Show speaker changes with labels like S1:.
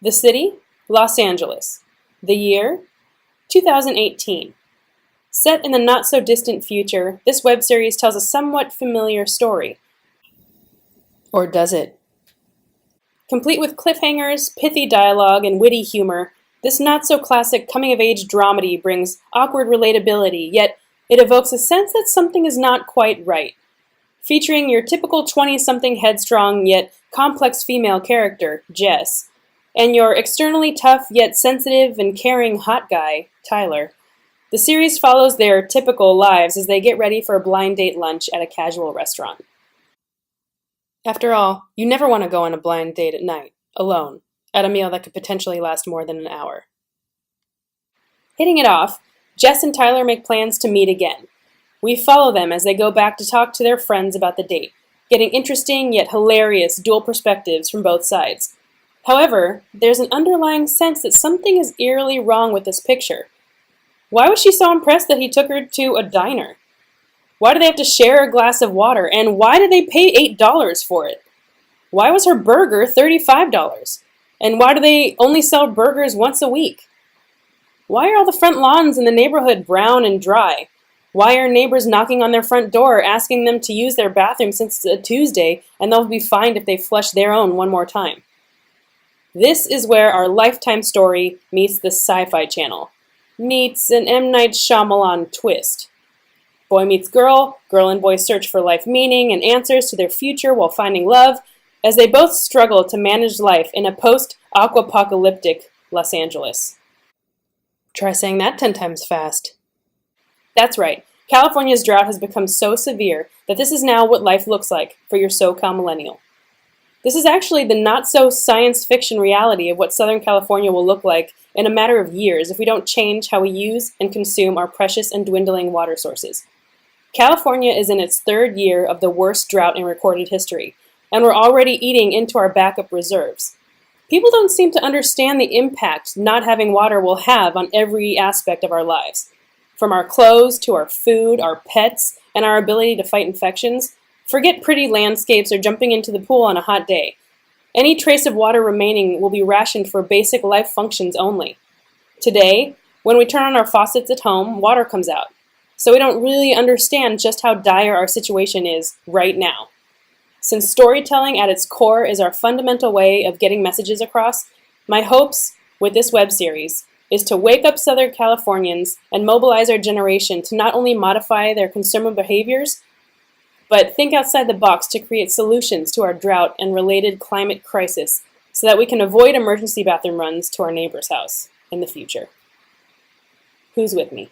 S1: The city, Los Angeles. The year, 2018. Set in the not-so-distant future, this web series tells a somewhat familiar story. Or does it? Complete with cliffhangers, pithy dialogue, and witty humor, this not-so-classic coming-of-age dramedy brings awkward relatability, yet it evokes a sense that something is not quite right. Featuring your typical 20-something headstrong yet complex female character, Jess, and your externally tough yet sensitive and caring hot guy, Tyler. The series follows their typical lives as they get ready for a blind date lunch at a casual restaurant. After all, you never want to go on a blind date at night, alone, at a meal that could potentially last more than an hour. Hitting it off, Jess and Tyler make plans to meet again. We follow them as they go back to talk to their friends about the date, getting interesting yet hilarious dual perspectives from both sides. However, there's an underlying sense that something is eerily wrong with this picture. Why was she so impressed that he took her to a diner? Why do they have to share a glass of water, and why did they pay $8 for it? Why was her burger $35? And why do they only sell burgers once a week? Why are all the front lawns in the neighborhood brown and dry? Why are neighbors knocking on their front door asking them to use their bathroom since it's a Tuesday and they'll be fined if they flush their own one more time? This is where our Lifetime story meets the Sci-Fi Channel, meets an M. Night Shyamalan twist. Boy meets girl, girl and boy search for life meaning and answers to their future while finding love, as they both struggle to manage life in a post-aquapocalyptic Los Angeles. Try saying that 10 times fast. That's right, California's drought has become so severe that this is now what life looks like for your SoCal millennial. This is actually the not-so-science fiction reality of what Southern California will look like in a matter of years if we don't change how we use and consume our precious and dwindling water sources. California is in its third year of the worst drought in recorded history, and we're already eating into our backup reserves. People don't seem to understand the impact not having water will have on every aspect of our lives. From our clothes to our food, our pets, and our ability to fight infections, forget pretty landscapes or jumping into the pool on a hot day. Any trace of water remaining will be rationed for basic life functions only. Today, when we turn on our faucets at home, water comes out. So we don't really understand just how dire our situation is right now. Since storytelling at its core is our fundamental way of getting messages across, my hopes with this web series is to wake up Southern Californians and mobilize our generation to not only modify their consumer behaviors, but think outside the box to create solutions to our drought and related climate crisis so that we can avoid emergency bathroom runs to our neighbor's house in the future. Who's with me?